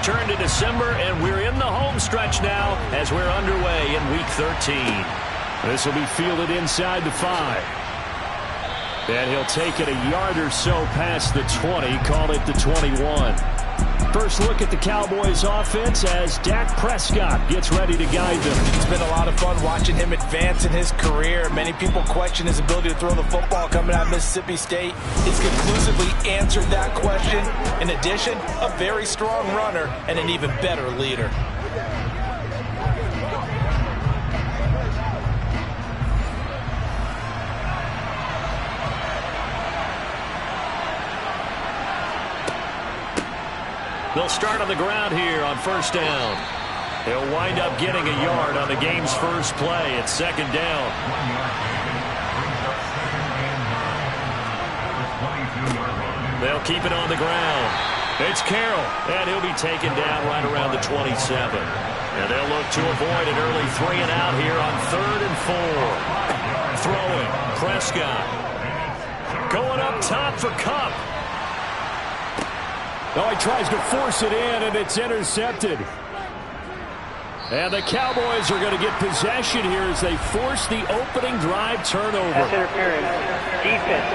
turn to December, and we're in the home stretch now as we're underway in Week 13. This will be fielded inside the 5. And he'll take it a yard or so past the 20, call it the 21. First look at the Cowboys offense as Dak Prescott gets ready to guide them. It's been a lot of fun watching him advance in his career. Many people question his ability to throw the football coming out of Mississippi State. He's conclusively answered that question. In addition, a very strong runner and an even better leader. They'll start on the ground here on first down. They'll wind up getting a yard on the game's first play. It's second down. They'll keep it on the ground. It's Carroll, and he'll be taken down right around the 27. And they'll look to avoid an early 3 and out here on 3rd and 4. Throwing, Prescott. Going up top for Kupp. Oh, he tries to force it in, and it's intercepted. And the Cowboys are going to get possession here as they force the opening drive turnover. That's interference. Defense.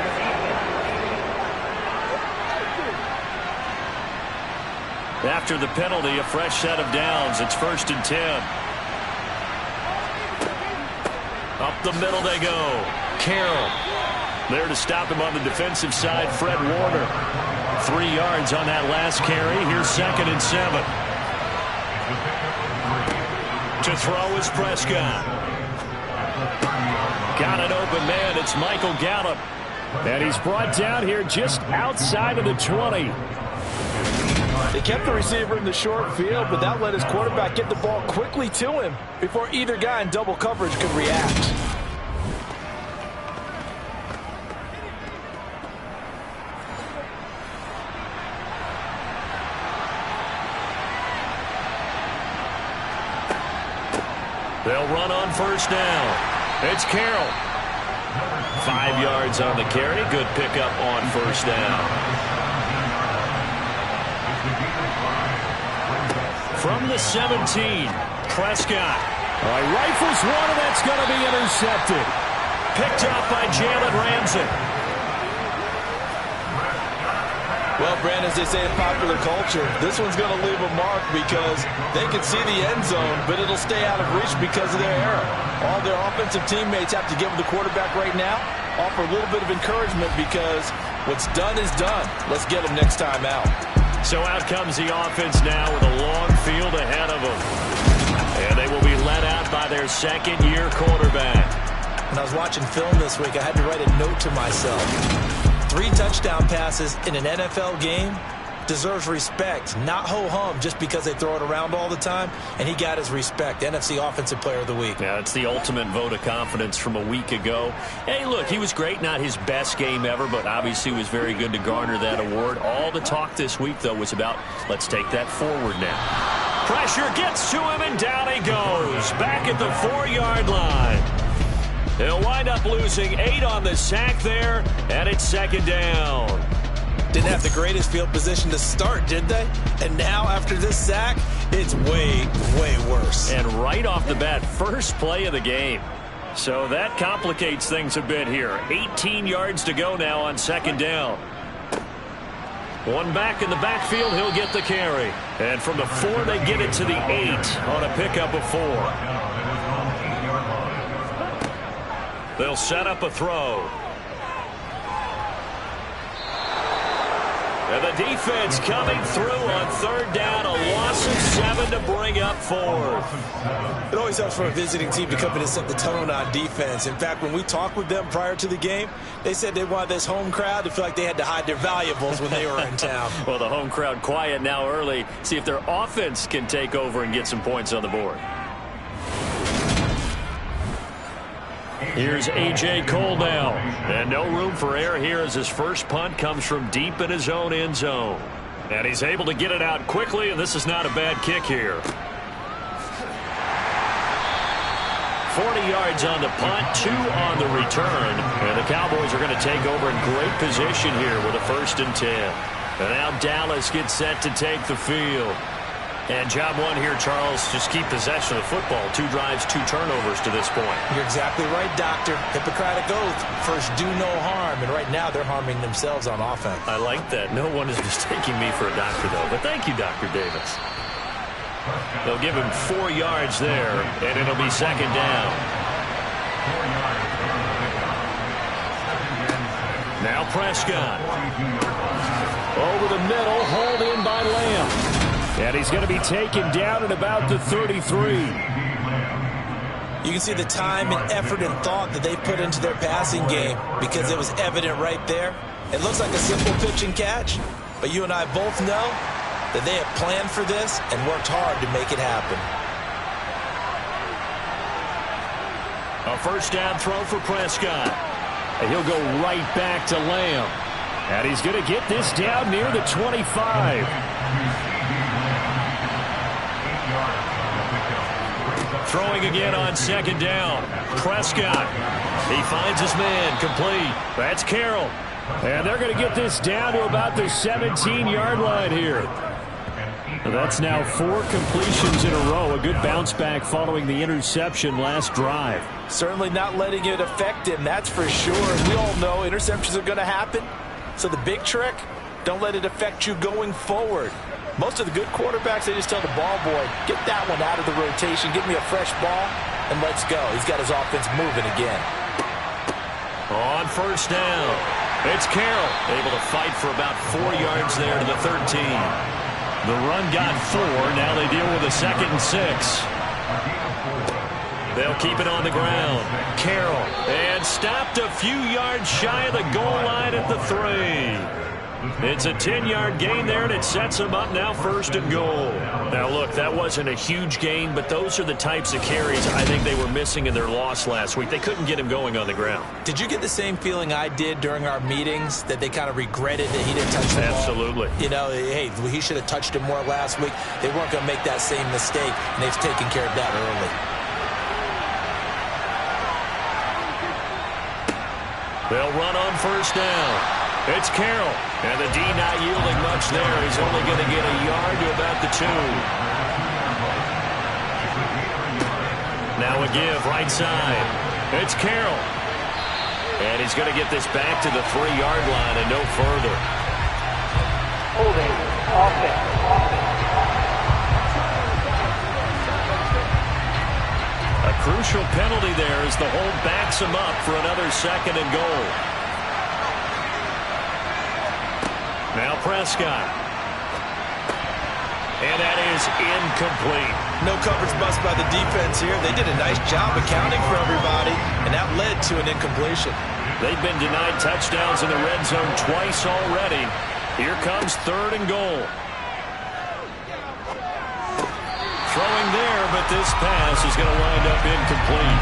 After the penalty, a fresh set of downs. It's 1st and 10. Up the middle they go. Carroll. There to stop him on the defensive side, Fred Warner. 3 yards on that last carry. Here's 2nd and 7. To throw is Prescott. Got an open man. It's Michael Gallup. And he's brought down here just outside of the 20. They kept the receiver in the short field, but that let his quarterback get the ball quickly to him before either guy in double coverage could react. They'll run on first down. It's Carroll. 5 yards on the carry. Good pickup on first down. From the 17, Prescott. Rifles one, and that's going to be intercepted. Picked up by Jalen Ramsey. Well, Brandon, as they say in popular culture, this one's going to leave a mark because they can see the end zone, but it'll stay out of reach because of their error. All their offensive teammates have to give the quarterback right now, offer a little bit of encouragement because what's done is done. Let's get them next time out. So out comes the offense now with a long field ahead of them. And they will be led out by their second-year quarterback. When I was watching film this week, I had to write a note to myself. 3 touchdown passes in an NFL game deserves respect, not ho-hum just because they throw it around all the time. And he got his respect, NFC Offensive Player of the Week. Yeah, it's the ultimate vote of confidence from a week ago. Hey, look, he was great, not his best game ever, but obviously was very good to garner that award. All the talk this week, though, was about let's take that forward now. Pressure gets to him, and down he goes. Back at the 4-yard line. He'll wind up losing 8 on the sack there, and it's second down. Didn't have the greatest field position to start, did they? And now, after this sack, it's way, way worse. And right off the bat, first play of the game. So that complicates things a bit here. 18 yards to go now on second down. One back in the backfield, he'll get the carry. And from the 4, they get it to the 8 on a pickup of 4. They'll set up a throw. And the defense coming through on third down. A loss of 7 to bring up 4th. It always helps for a visiting team to come in and set the tone on defense. In fact, when we talked with them prior to the game, they said they wanted this home crowd to feel like they had to hide their valuables when they were in town. Well, the home crowd quiet now early. See if their offense can take over and get some points on the board. Here's A.J. Cole now. And no room for error here as his first punt comes from deep in his own end zone. And he's able to get it out quickly, and this is not a bad kick here. 40 yards on the punt, 2 on the return. And the Cowboys are going to take over in great position here with a 1st and 10. And now Dallas gets set to take the field. And job one here, Charles, just keep possession of the football. 2 drives, 2 turnovers to this point. You're exactly right, Doctor. Hippocratic oath. First, do no harm. And right now, they're harming themselves on offense. I like that. No one is mistaking me for a doctor, though. But thank you, Dr. Davis. They'll give him 4 yards there, and it'll be second down. Now Prescott. Over the middle, hauled in by Lamb. And he's going to be taken down at about the 33. You can see the time and effort and thought that they put into their passing game because it was evident right there. It looks like a simple pitch and catch, but you and I both know that they have planned for this and worked hard to make it happen. A first down throw for Prescott. And he'll go right back to Lamb. And he's going to get this down near the 25. Throwing again on second down. Prescott. He finds his man. Complete. That's Carroll. And they're going to get this down to about the 17-yard line here. And that's now 4 completions in a row. A good bounce back following the interception last drive. Certainly not letting it affect him, that's for sure. We all know interceptions are going to happen. So the big trick, don't let it affect you going forward. Most of the good quarterbacks, they just tell the ball boy, get that one out of the rotation, give me a fresh ball, and let's go. He's got his offense moving again. On first down, it's Carroll, able to fight for about 4 yards there to the 13. The run got 4. Now they deal with a 2nd and 6. They'll keep it on the ground. Carroll, and stopped a few yards shy of the goal line at the 3. It's a 10-yard gain there, and it sets them up now 1st and goal. Now, look, that wasn't a huge gain, but those are the types of carries I think they were missing in their loss last week. They couldn't get him going on the ground. Did you get the same feeling I did during our meetings, that they kind of regretted that he didn't touch the ball? Absolutely. You know, hey, he should have touched it more last week. They weren't going to make that same mistake, and they've taken care of that early. They'll run on first down. It's Carroll, and the D not yielding much there. He's only going to get a yard to about the 2. Now a give right side. It's Carroll. And he's going to get this back to the 3-yard line and no further. Holding, offense. A crucial penalty there as the hold backs him up for another 2nd and goal. Now Prescott. And that is incomplete. No coverage bust by the defense here. They did a nice job accounting for everybody, and that led to an incompletion. They've been denied touchdowns in the red zone twice already. Here comes 3rd and goal. Throwing there, but this pass is going to wind up incomplete.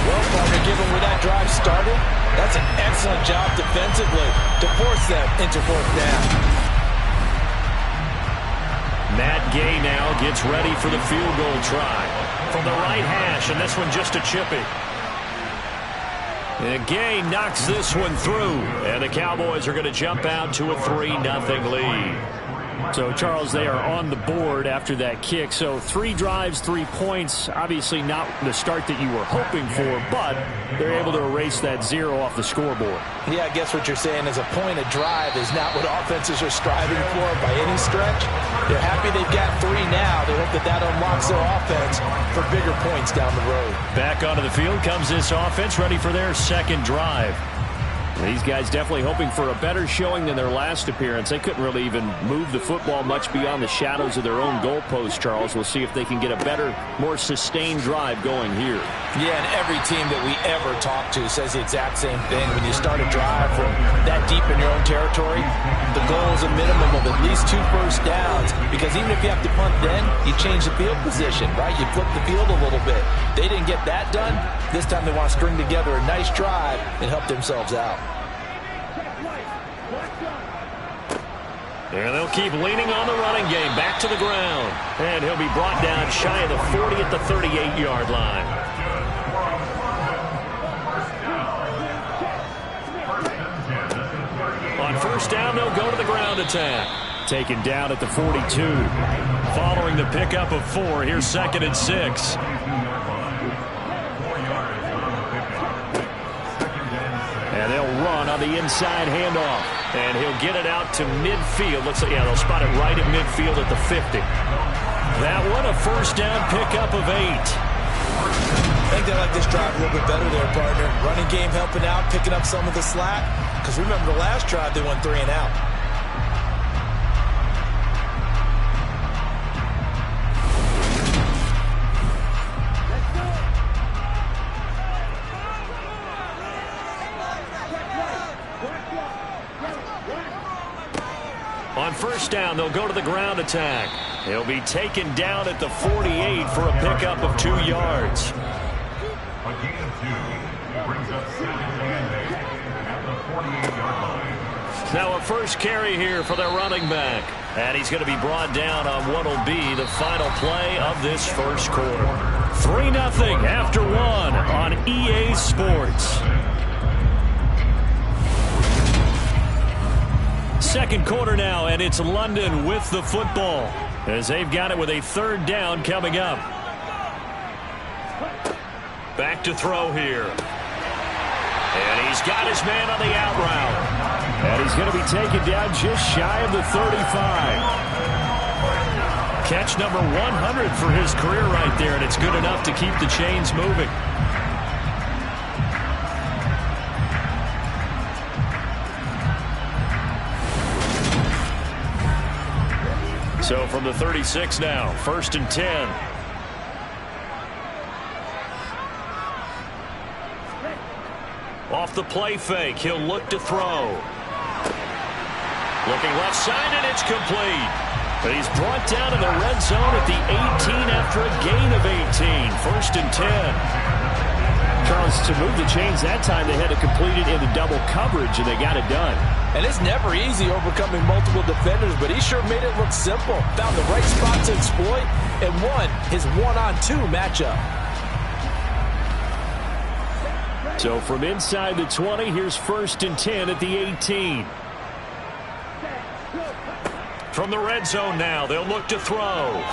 Well, partner, given where that drive started, that's an excellent job defensively to force them into 4th down. Matt Gay now gets ready for the field goal try from the right hash, and this one just a chippy. And Gay knocks this one through, and the Cowboys are going to jump out to a 3-0 lead. So, Charles, they are on the board after that kick. So 3 drives, 3 points. Obviously not the start that you were hoping for, but they're able to erase that 0 off the scoreboard. Yeah, I guess what you're saying is a point a drive is not what offenses are striving for by any stretch. They're happy they've got 3 now. They hope that that unlocks their offense for bigger points down the road. Back onto the field comes this offense, ready for their 2nd drive. These guys definitely hoping for a better showing than their last appearance. They couldn't really even move the football much beyond the shadows of their own goalpost, Charles. We'll see if they can get a better, more sustained drive going here. Yeah, and every team that we ever talk to says the exact same thing. When you start a drive from that deep in your own territory, the goal is a minimum of at least 2 first downs, because even if you have to punt then, you change the field position, right? You flip the field a little bit. They didn't get that done. This time they want to string together a nice drive and help themselves out. And they'll keep leaning on the running game. Back to the ground. And he'll be brought down shy of the 40 at the 38-yard line. On first down, they'll go to the ground attack. Taken down at the 42. Following the pickup of 4, here's 2nd and 6. And they'll run on the inside handoff. And he'll get it out to midfield. Looks like, yeah, they'll spot it right at midfield at the 50. That one, a first down pickup of 8. I think they like this drive a little bit better there, partner. Running game helping out, picking up some of the slack. Because remember the last drive, they went 3 and out. On first down, they'll go to the ground attack. He'll be taken down at the 48 for a pickup of 2 yards. Now a first carry here for their running back. And he's going to be brought down on what will be the final play of this first quarter. 3-0 after 1 on EA Sports. Second quarter now, and it's London with the football as they've got it with a 3rd down coming up. Back to throw here. And he's got his man on the out route. And he's going to be taken down just shy of the 35. Catch number 100 for his career right there, and it's good enough to keep the chains moving. So from the 36 now, 1st and 10. Off the play fake, he'll look to throw. Looking left side, and it's complete. But he's brought down in the red zone at the 18 after a gain of 18. 1st and 10. Charles, to move the chains that time, they had to complete it into double coverage, and they got it done. And it's never easy overcoming multiple defenders, but he sure made it look simple. Found the right spot to exploit and won his 1-on-2 matchup. So from inside the 20, here's 1st and 10 at the 18. From the red zone now, they'll look to throw.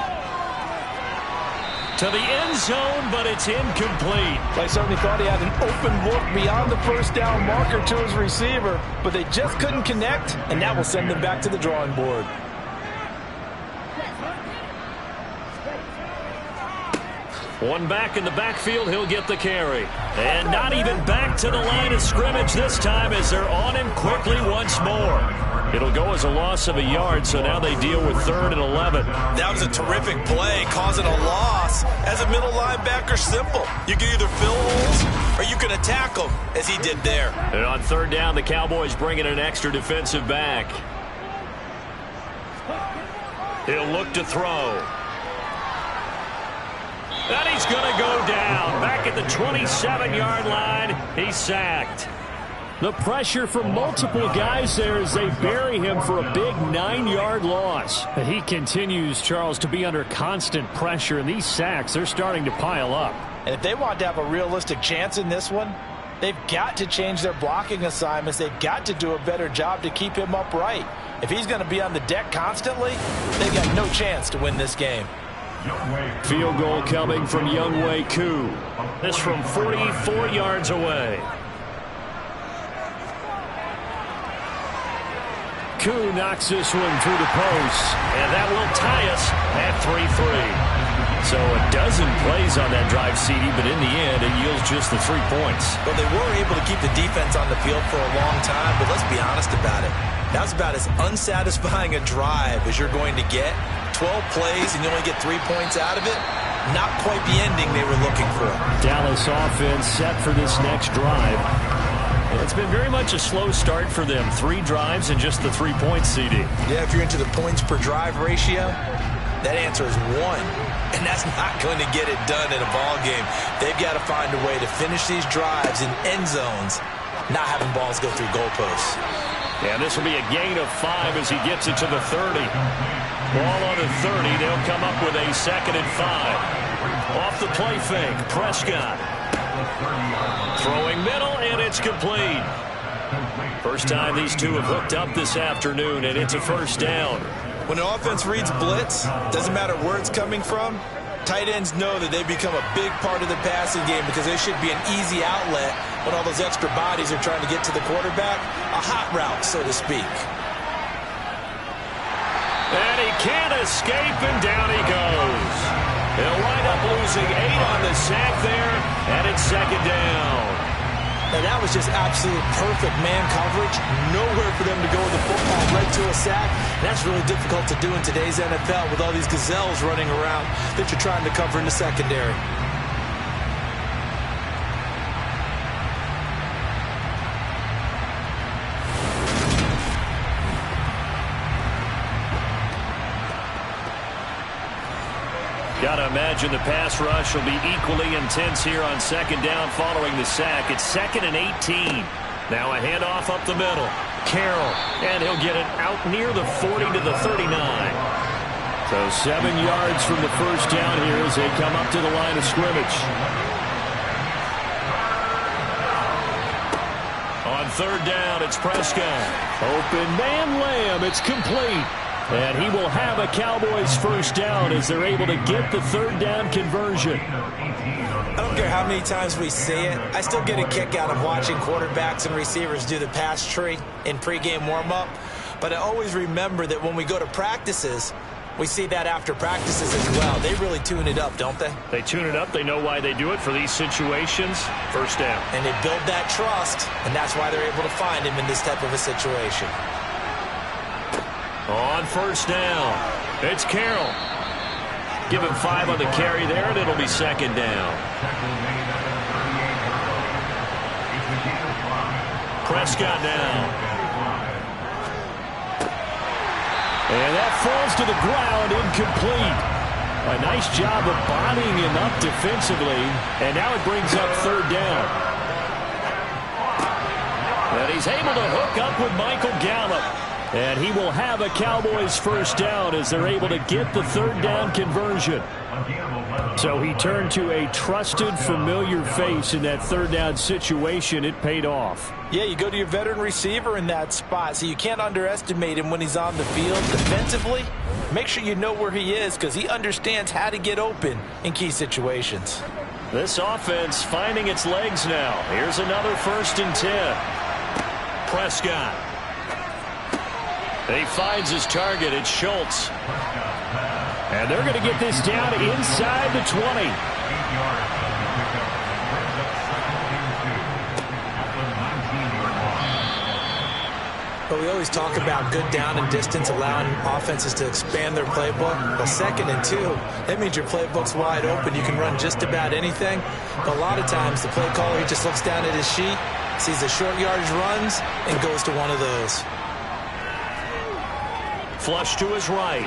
To the end zone, but it's incomplete. I certainly thought he had an open look beyond the first down marker to his receiver, but they just couldn't connect, and that will send them back to the drawing board. One back in the backfield, he'll get the carry. And not even back to the line of scrimmage this time as they're on him quickly once more. It'll go as a loss of a yard, so now they deal with 3rd and 11. That was a terrific play, causing a loss. As a middle linebacker, simple. You can either fill holes or you can attack them, as he did there. And on 3rd down, the Cowboys bring in an extra defensive back. He'll look to throw. And he's going to go down. Back at the 27-yard line, he's sacked. The pressure from multiple guys there as they bury him for a big 9-yard loss. He continues, Charles, to be under constant pressure, and these sacks, they're starting to pile up. And if they want to have a realistic chance in this one, they've got to change their blocking assignments. They've got to do a better job to keep him upright. If he's going to be on the deck constantly, they've got no chance to win this game. Field goal coming from Younghoe Koo. This from 44 yards away. Koo knocks this one through the post. And that will tie us at 3-3. So a dozen plays on that drive, CD, but in the end, it yields just the 3 points. Well, they were able to keep the defense on the field for a long time, but let's be honest about it. That was about as unsatisfying a drive as you're going to get. 12 plays and you only get 3 points out of it. Not quite the ending they were looking for. Dallas offense set for this next drive. It's been very much a slow start for them. 3 drives and just the 3 points, CD. Yeah, if you're into the points per drive ratio, that answer is 1. And that's not going to get it done in a ball game. They've got to find a way to finish these drives in end zones, not having balls go through goalposts. And this will be a gain of 5 as he gets it to the 30. Ball on the 30. They'll come up with a 2nd and 5. Off the play fake, Prescott. Throwing middle, and it's complete. First time these two have hooked up this afternoon, and it's a first down. When an offense reads blitz, doesn't matter where it's coming from, tight ends know that they become a big part of the passing game because they should be an easy outlet when all those extra bodies are trying to get to the quarterback. A hot route, so to speak. And he can't escape, and down he goes. They'll wind up losing 8 on the sack there, and it's second down. And that was just absolute perfect man coverage. Nowhere for them to go with the football, right to a sack. And that's really difficult to do in today's NFL with all these gazelles running around that you're trying to cover in the secondary. Got to imagine the pass rush will be equally intense here on second down following the sack. It's 2nd and 18. Now a handoff up the middle. Carroll, and he'll get it out near the 40 to the 39. So 7 yards from the first down here as they come up to the line of scrimmage. On third down, it's Prescott. Open man Lamb. It's complete. And he will have a Cowboys first down as they're able to get the third down conversion. I don't care how many times we see it. I still get a kick out of watching quarterbacks and receivers do the pass tree in pregame warm-up. But I always remember that when we go to practices, we see that after practices as well. They really tune it up, don't they? They tune it up. They know why they do it for these situations. First down. And they build that trust, and that's why they're able to find him in this type of a situation. On first down, it's Carroll. Give him 5 on the carry there, and it'll be second down. Prescott now. And that falls to the ground, incomplete. A nice job of bodying him up defensively, and now it brings up third down. And he's able to hook up with Michael Gallup. And he will have a Cowboys first down as they're able to get the third down conversion. So he turned to a trusted, familiar face in that third down situation. It paid off. Yeah, you go to your veteran receiver in that spot, so you can't underestimate him when he's on the field defensively. Make sure you know where he is because he understands how to get open in key situations. This offense finding its legs now. Here's another 1st and 10. Prescott. He finds his target. It's Schultz. And they're going to get this down inside the 20. But we always talk about good down and distance, allowing offenses to expand their playbook. Well, 2nd and 2, that means your playbook's wide open. You can run just about anything. But a lot of times, the play caller, he just looks down at his sheet, sees the short yardage runs, and goes to one of those. Flush to his right.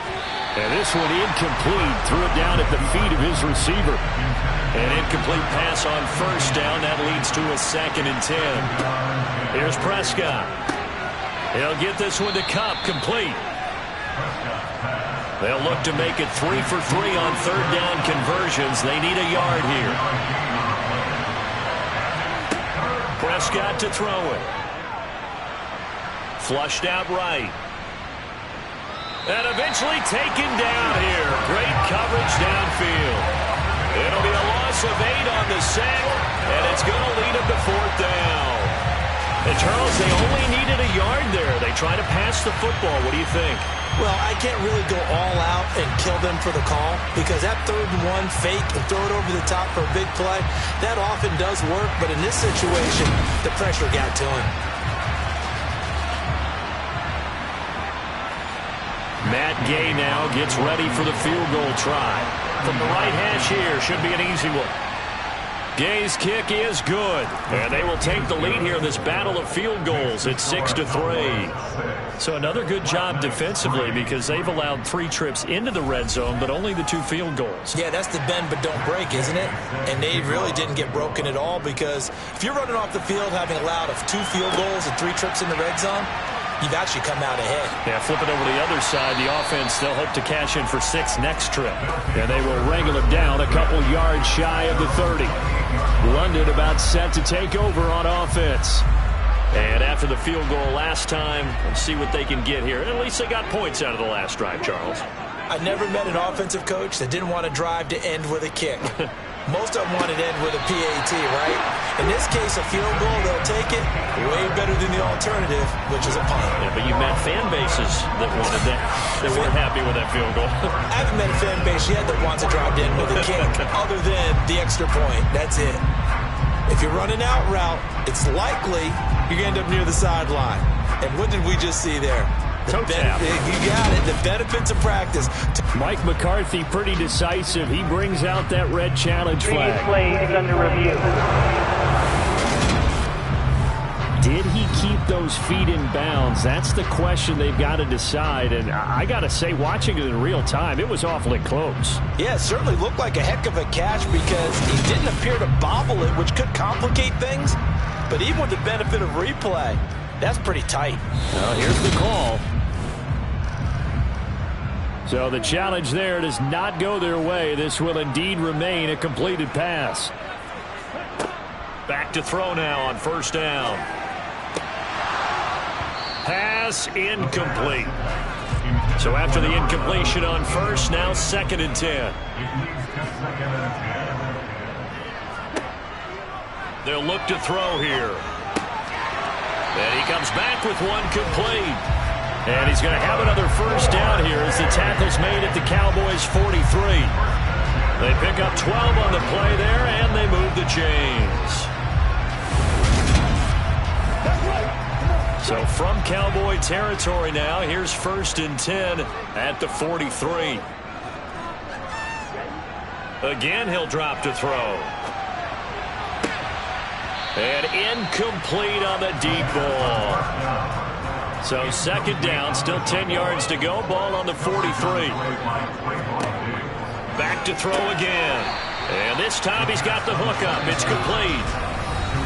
And this one incomplete. Threw it down at the feet of his receiver. An incomplete pass on first down. That leads to a 2nd and 10. Here's Prescott. He'll get this one to Cup, complete. They'll look to make it 3 for 3 on third down conversions. They need a yard here. Prescott to throw it. Flushed out right. And eventually taken down here. Great coverage downfield. It'll be a loss of 8 on the sack, and it's going to lead him to 4th down. And Charles, they only needed a yard there. They try to pass the football. What do you think? Well, I can't really go all out and kill them for the call because that 3rd and 1 fake and throw it over the top for a big play, that often does work. But in this situation, the pressure got to him. Matt Gay now gets ready for the field goal try. From the right hash here, should be an easy one. Gay's kick is good. And they will take the lead here in this battle of field goals. It's 6-3. So another good job defensively because they've allowed 3 trips into the red zone, but only the 2 field goals. Yeah, that's the bend but don't break, isn't it? And they really didn't get broken at all because if you're running off the field having allowed 2 field goals and 3 trips in the red zone, you've actually come out ahead. Yeah, flip it over to the other side. The offense, they'll hope to cash in for 6 next trip. And they will wrangle him down a couple yards shy of the 30. London about set to take over on offense. And after the field goal last time, let's see what they can get here. At least they got points out of the last drive, Charles. I never met an offensive coach that didn't want to drive to end with a kick. Most of them wanted to end with a PAT, right? In this case, a field goal, they'll take it way better than the alternative, which is a punt. Yeah, but you met fan bases that wanted that, that weren't happy with that field goal. I haven't met a fan base yet that wants to drive to end with a kick, other than the extra point. That's it. If you're running out route, it's likely you're going to end up near the sideline. And what did we just see there? You got it. The benefits of practice. Mike McCarthy pretty decisive. He brings out that red challenge flag. Previous play is under review. Did he keep those feet in bounds? That's the question they've got to decide. And I got to say, watching it in real time, it was awfully close. Yeah, it certainly looked like a heck of a catch because he didn't appear to bobble it, which could complicate things. But even with the benefit of replay, that's pretty tight. Well, here's the call. So the challenge there does not go their way. This will indeed remain a completed pass. Back to throw now on first down. Pass incomplete. So after the incompletion on first, now 2nd and 10. They'll look to throw here. And he comes back with one complete. And he's going to have another first down here as the tackle's made at the Cowboys' 43. They pick up 12 on the play there, and they move the chains. So from Cowboy territory now, here's 1st and 10 at the 43. Again, he'll drop to throw. And incomplete on the deep ball. So 2nd down, still 10 yards to go. Ball on the 43. Back to throw again. And this time he's got the hook up. It's complete.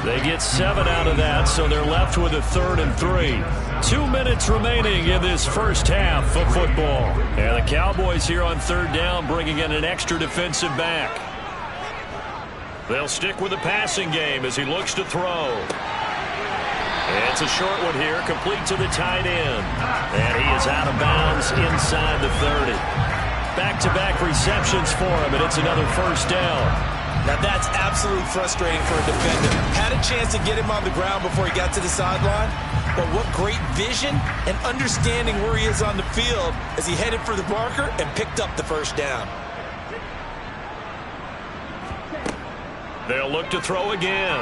They get 7 out of that, so they're left with a 3rd and 3. 2 minutes remaining in this first half of football. And the Cowboys here on 3rd down bringing in an extra defensive back. They'll stick with the passing game as he looks to throw. It's a short one here, complete to the tight end. And he is out of bounds inside the 30. Back-to-back receptions for him, and it's another first down. Now that's absolutely frustrating for a defender. Had a chance to get him on the ground before he got to the sideline, but what great vision and understanding where he is on the field as he headed for the marker and picked up the first down. They'll look to throw again.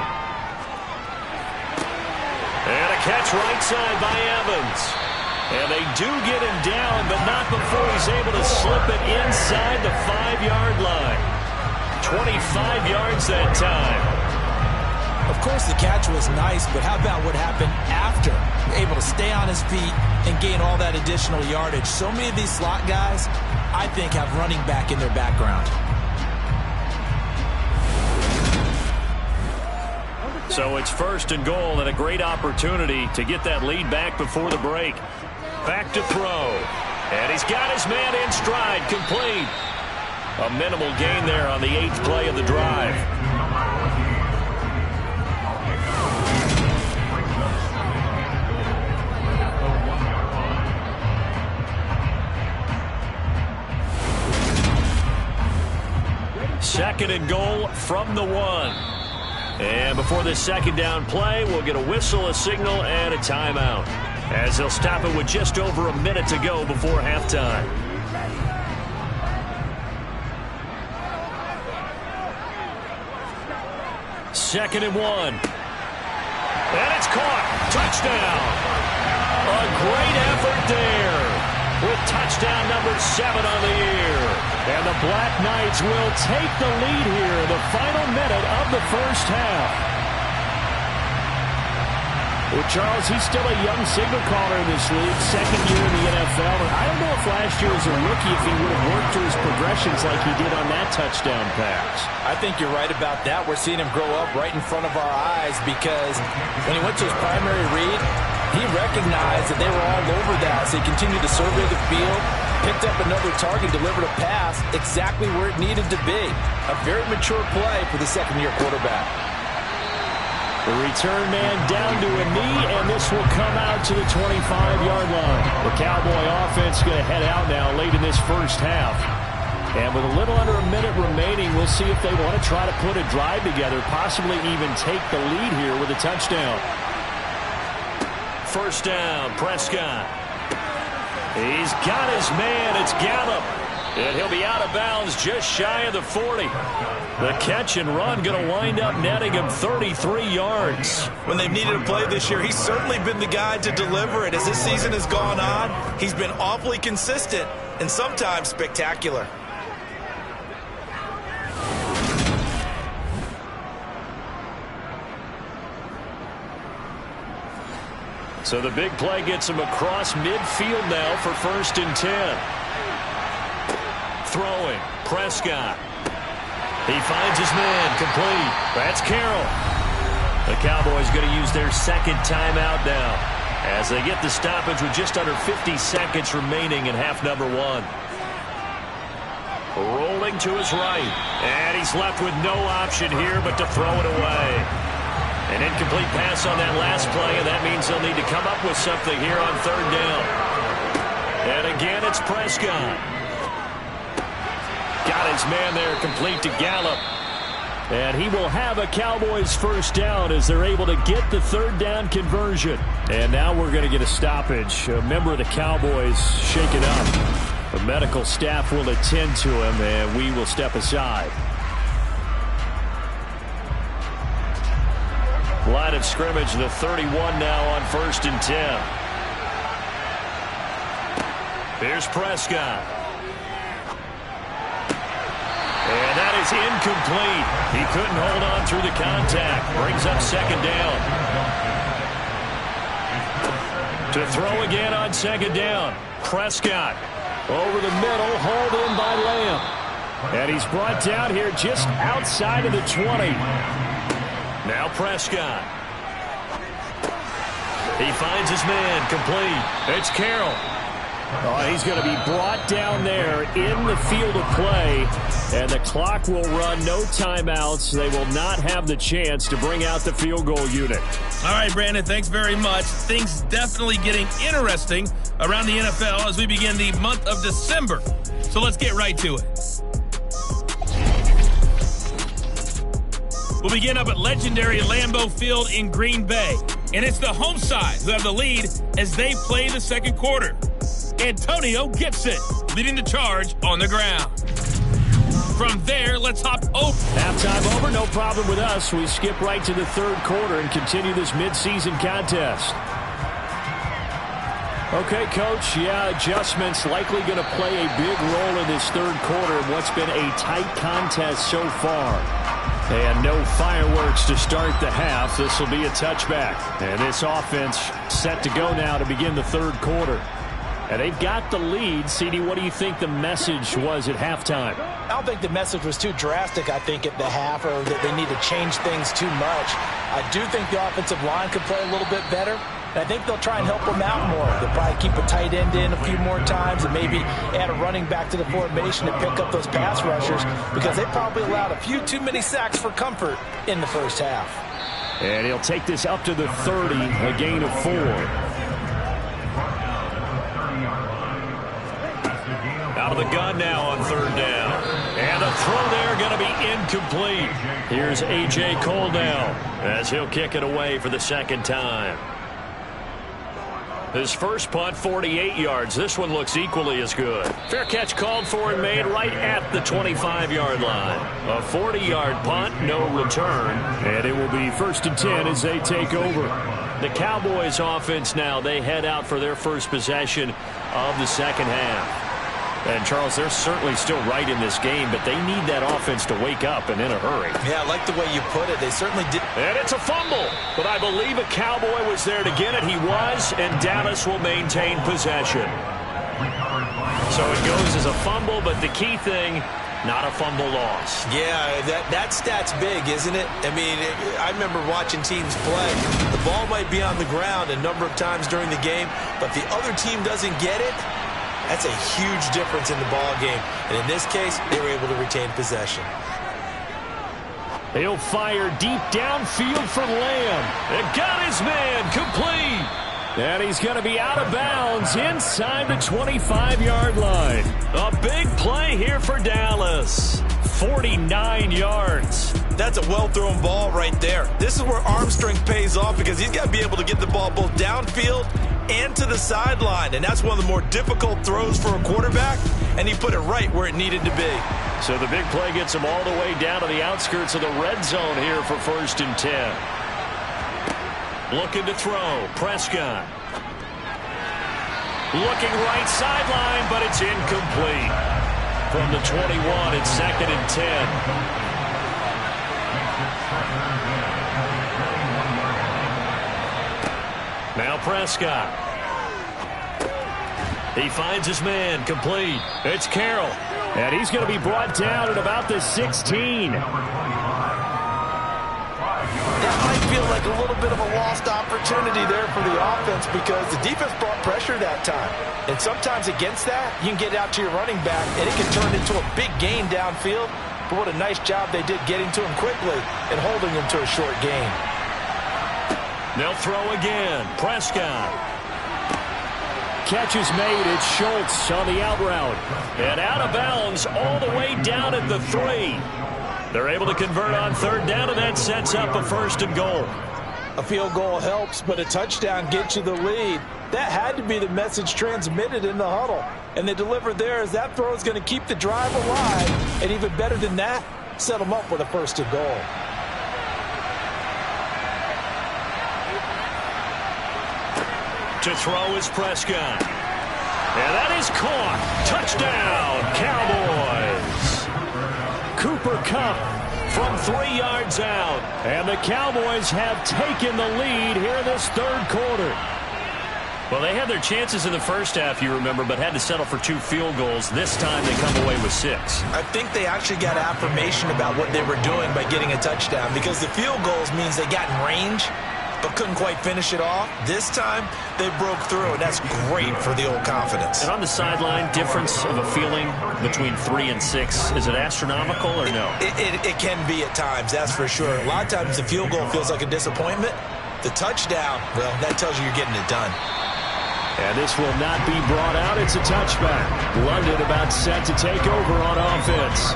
And a catch right side by Evans. And they do get him down, but not before he's able to slip it inside the 5-yard line. 25 yards that time. Of course, the catch was nice, but how about what happened after? Able to stay on his feet and gain all that additional yardage. So many of these slot guys, I think, have running back in their background. So it's 1st and goal and a great opportunity to get that lead back before the break. Back to throw. And he's got his man in stride, complete. A minimal gain there on the 8th play of the drive. Second and goal from the 1. And before this 2nd down play, we'll get a whistle, a signal, and a timeout, as they'll stop it with just over a minute to go before halftime. Second and 1. And it's caught. Touchdown. A great effort there with touchdown number 7 on the year. And the BlackKnights will take the lead here in the final minute of the first half. Well, Charles, he's still a young signal caller in this league, 2nd year in the NFL. And I don't know if last year as a rookie if he would have worked through his progressions like he did on that touchdown pass. I think you're right about that. We're seeing him grow up right in front of our eyes because when he went to his primary read, he recognized that they were all over that. So he continued to survey the field, picked up another target, delivered a pass exactly where it needed to be. A very mature play for the 2nd-year quarterback. The return man down to a knee, and this will come out to the 25-yard line. The Cowboy offense going to head out now late in this first half. And with a little under a minute remaining, we'll see if they want to try to put a drive together, possibly even take the lead here with a touchdown. First down, Prescott. He's got his man. It's Gallup. And he'll be out of bounds just shy of the 40. The catch and run going to wind up netting him 33 yards. When they've needed a play this year, he's certainly been the guy to deliver it. As this season has gone on, he's been awfully consistent and sometimes spectacular. So the big play gets him across midfield now for 1st and 10. Throwing, Prescott. He finds his man, complete. That's Carroll. The Cowboys going to use their second timeout now as they get the stoppage with just under 50 seconds remaining in half number 1. Rolling to his right, and he's left with no option here but to throw it away. An incomplete pass on that last play, and that means they'll need to come up with something here on 3rd down. And again, it's Prescott. Got his man there, complete to Gallup. And he will have a Cowboys first down as they're able to get the 3rd down conversion. And now we're going to get a stoppage. A member of the Cowboys shaken up. The medical staff will attend to him, and we will step aside. Line of scrimmage, the 31 now on 1st and 10. Here's Prescott. And that is incomplete. He couldn't hold on through the contact. Brings up 2nd down. To throw again on 2nd down. Prescott over the middle, hauled in by Lamb. And he's brought down here just outside of the 20. Now Prescott. He finds his man, complete. It's Carroll. Oh, he's going to be brought down there in the field of play, and the clock will run. No timeouts. They will not have the chance to bring out the field goal unit. All right, Brandon, thanks very much. Things definitely getting interesting around the NFL as we begin the month of December. So let's get right to it. We'll begin up at legendary Lambeau Field in Green Bay. And it's the home side who have the lead as they play the second quarter. Antonio Gibson leading the charge on the ground. From there, let's hop over. Halftime over, no problem with us. We skip right to the 3rd quarter and continue this midseason contest. Okay, Coach, adjustments likely going to play a big role in this 3rd quarter in what's been a tight contest so far. And no fireworks to start the half. This will be a touchback. And this offense set to go now to begin the 3rd quarter. And they've got the lead. CD, what do you think the message was at halftime? I don't think the message was too drastic, I think, at the half, or that they need to change things too much. I do think the offensive line could play a little bit better. And I think they'll try and help them out more. They'll probably keep a tight end in a few more times and maybe add a running back to the formation to pick up those pass rushers, because they probably allowed a few too many sacks for comfort in the first half. And he'll take this up to the 30, a gain of 4. Out of the gun now on 3rd down. And a throw there going to be incomplete. Here's A.J. Cole now as he'll kick it away for the 2nd time. His first punt, 48 yards. This one looks equally as good. Fair catch called for and made right at the 25-yard line. A 40-yard punt, no return. And it will be 1st and 10 as they take over. The Cowboys offense now, they head out for their first possession of the 2nd half. And, Charles, they're certainly still right in this game, but they need that offense to wake up and in a hurry. Yeah, I like the way you put it. They certainly did. And it's a fumble, but I believe a Cowboy was there to get it. He was, and Dallas will maintain possession. So it goes as a fumble, but the key thing, not a fumble loss. Yeah, that stat's big, isn't it? I mean, I remember watching teams play. The ball might be on the ground a number of times during the game, but if the other team doesn't get it, that's a huge difference in the ball game. And in this case, they were able to retain possession. He'll fire deep downfield for Lamb. It got his man complete. And he's going to be out of bounds inside the 25-yard line. A big play here for Dallas. 49 yards. That's a well-thrown ball right there. This is where arm strength pays off because he's got to be able to get the ball both downfield and to the sideline. And that's one of the more difficult throws for a quarterback. And he put it right where it needed to be. So the big play gets him all the way down to the outskirts of the red zone here for 1st and 10. Looking to throw. Prescott. Looking right sideline, but it's incomplete. From the 21, it's 2nd and 10. Now Prescott. He finds his man, complete. It's Carroll. And he's going to be brought down at about the 16. That might feel like a little bit of a lost opportunity there for the offense because the defense brought pressure that time. And sometimes against that, you can get out to your running back, and it can turn into a big gain downfield. But what a nice job they did getting to him quickly and holding him to a short gain. They'll throw again. Prescott. Catch is made. It's Schultz on the out route. And out of bounds all the way down at the 3. They're able to convert on 3rd down, and that sets up a 1st and goal. A field goal helps, but a touchdown gets you the lead. That had to be the message transmitted in the huddle. And they delivered there as that throw is going to keep the drive alive. And even better than that, set them up with a 1st and goal. To throw is Prescott. And that is caught. Touchdown, Cowboys. Cooper Kupp from 3 yards out. And the Cowboys have taken the lead here this 3rd quarter. Well, they had their chances in the first half, you remember, but had to settle for 2 field goals. This time they come away with 6. I think they actually got affirmation about what they were doing by getting a touchdown because the field goals means they got in range but couldn't quite finish it off. This time, they broke through, and that's great for the old confidence. And on the sideline, difference of a feeling between 3 and 6, is it astronomical or no? It can be at times, that's for sure. A lot of times the field goal feels like a disappointment. The touchdown, well, that tells you you're getting it done. And this will not be brought out. It's a touchback. London about set to take over on offense.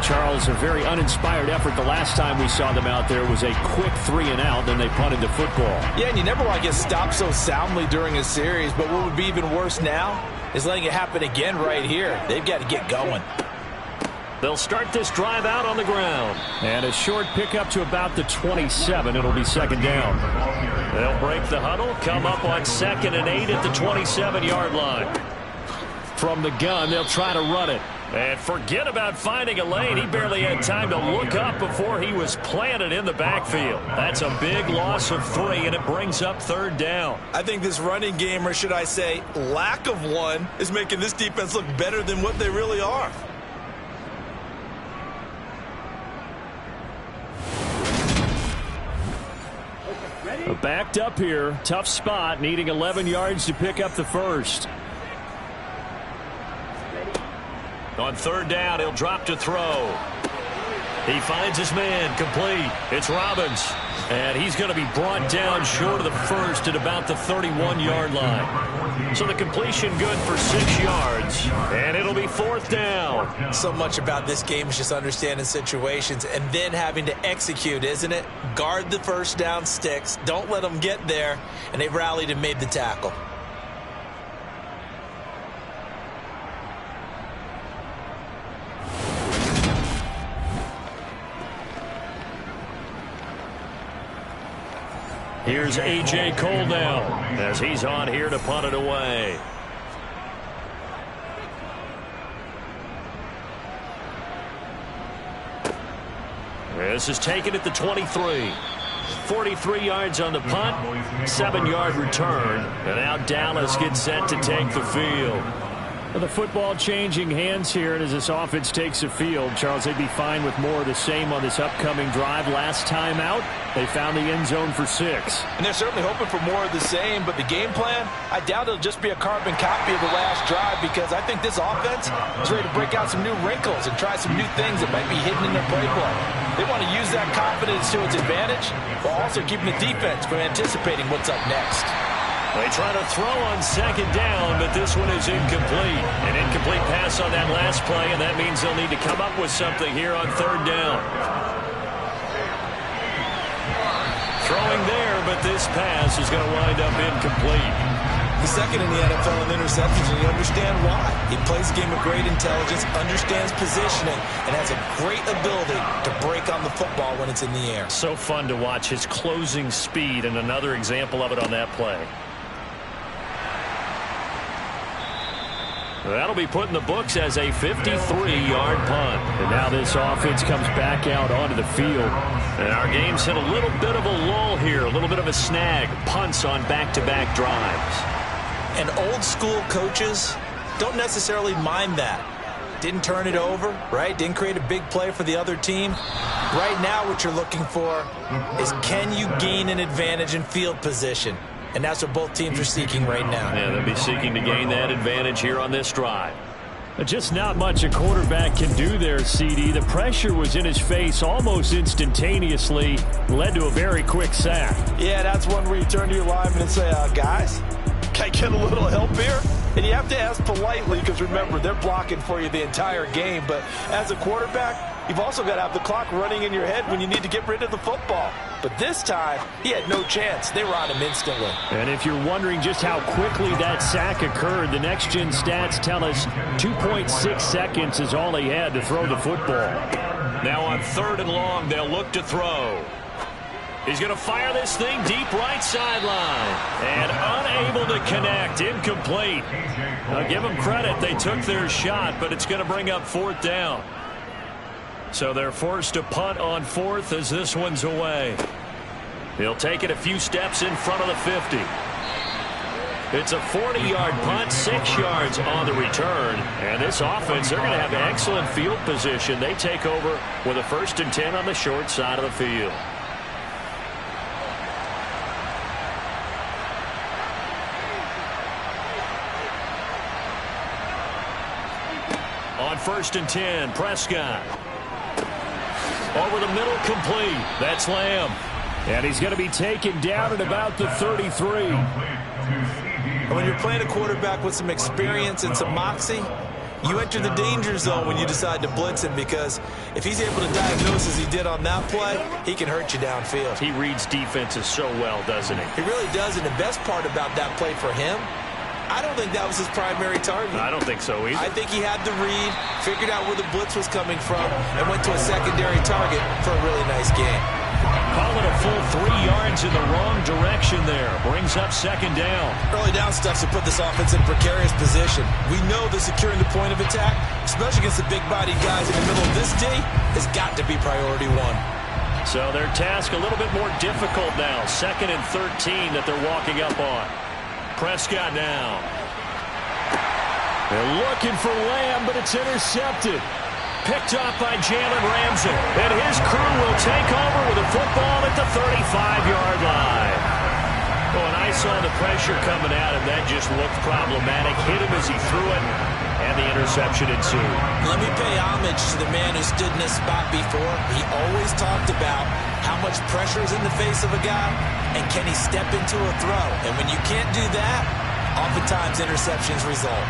Charles, a very uninspired effort. The last time we saw them out there was a quick 3-and-out, then they punted the football. Yeah, and you never want to get stopped so soundly during a series, but what would be even worse now is letting it happen again right here. They've got to get going. They'll start this drive out on the ground. And a short pickup to about the 27. It'll be 2nd down. They'll break the huddle, come up on 2nd and 8 at the 27-yard line. From the gun, they'll try to run it. And forget about finding a lane. He barely had time to look up before he was planted in the backfield. That's a big loss of 3, and it brings up 3rd down. I think this running game, or should I say lack of one, is making this defense look better than what they really are. Backed up here. Tough spot, needing 11 yards to pick up the 1st. On 3rd down, he'll drop to throw. He finds his man, complete. It's Robbins. And he's going to be brought down short of the 1st at about the 31-yard line. So the completion good for 6 yards. And it'll be 4th down. So much about this game is just understanding situations and then having to execute, isn't it? Guard the 1st down sticks. Don't let them get there. And they rallied and made the tackle. Here's A.J. Cole now as he's on here to punt it away. This is taken at the 23. 43 yards on the punt, 7-yard return. And now Dallas gets set to take the field. The football changing hands here, and as this offense takes the field, Charles, they'd be fine with more of the same on this upcoming drive. Last time out, they found the end zone for 6. And they're certainly hoping for more of the same, but the game plan, I doubt it'll just be a carbon copy of the last drive, because I think this offense is ready to break out some new wrinkles and try some new things that might be hidden in their playbook. They want to use that confidence to its advantage, while also keeping the defense from anticipating what's up next. They try to throw on second down, but this one is incomplete. An incomplete pass on that last play, and that means they'll need to come up with something here on third down. Throwing there, but this pass is going to wind up incomplete. He's second in the NFL in interceptions, and you understand why. He plays a game of great intelligence, understands positioning, and has a great ability to break on the football when it's in the air. So fun to watch his closing speed, and another example of it on that play. That'll be put in the books as a 53-yard punt. And now this offense comes back out onto the field. And our game's hit a little bit of a lull here, a little bit of a snag. Punts on back-to-back drives. And old-school coaches don't necessarily mind that. Didn't turn it over, right? Didn't create a big play for the other team. Right now what you're looking for is, can you gain an advantage in field position? And that's what both teams are seeking right now. Yeah, they'll be seeking to gain that advantage here on this drive. Just not much a quarterback can do there, CD. The pressure was in his face almost instantaneously, led to a very quick sack. Yeah, that's one where you turn to your lineman and say, guys, can I get a little help here? And you have to ask politely, because remember, they're blocking for you the entire game. But as a quarterback, you've also got to have the clock running in your head when you need to get rid of the football. But this time, he had no chance. They were on him instantly. And if you're wondering just how quickly that sack occurred, the next-gen stats tell us 2.6 seconds is all he had to throw the football. Now on third and long, they'll look to throw. He's going to fire this thing deep right sideline. And unable to connect. Incomplete. I'll give them credit. They took their shot, but it's going to bring up fourth down. So they're forced to punt on fourth as this one's away. He'll take it a few steps in front of the 50. It's a 40-yard punt, 6 yards on the return. And this offense, they're going to have excellent field position. They take over with a 1st and 10 on the short side of the field. On 1st and 10, Prescott. Over the middle, complete. That's Lamb. And he's going to be taken down at about the 33. When you're playing a quarterback with some experience and some moxie, you enter the danger zone when you decide to blitz him, because if he's able to diagnose as he did on that play, he can hurt you downfield. He reads defenses so well, doesn't he? He really does, and the best part about that play for him, I don't think that was his primary target. I don't think so either. I think he had the read, figured out where the blitz was coming from, and went to a secondary target for a really nice game. Call it a full 3 yards in the wrong direction there. Brings up second down. Early down stuff to put this offense in a precarious position. We know that securing the point of attack, especially against the big-bodied guys in the middle of this D, has got to be priority one. So their task a little bit more difficult now. 2nd and 13 that they're walking up on. Prescott now. They're looking for Lamb, but it's intercepted. Picked off by Jalen Ramsey. And his crew will take over with a football at the 35-yard line. Oh, and I saw the pressure coming at him. That just looked problematic. Hit him as he threw it, and the interception ensued. Let me pay homage to the man who stood in this spot before. He always talked about how much pressure is in the face of a guy, and can he step into a throw. And when you can't do that, oftentimes interceptions result.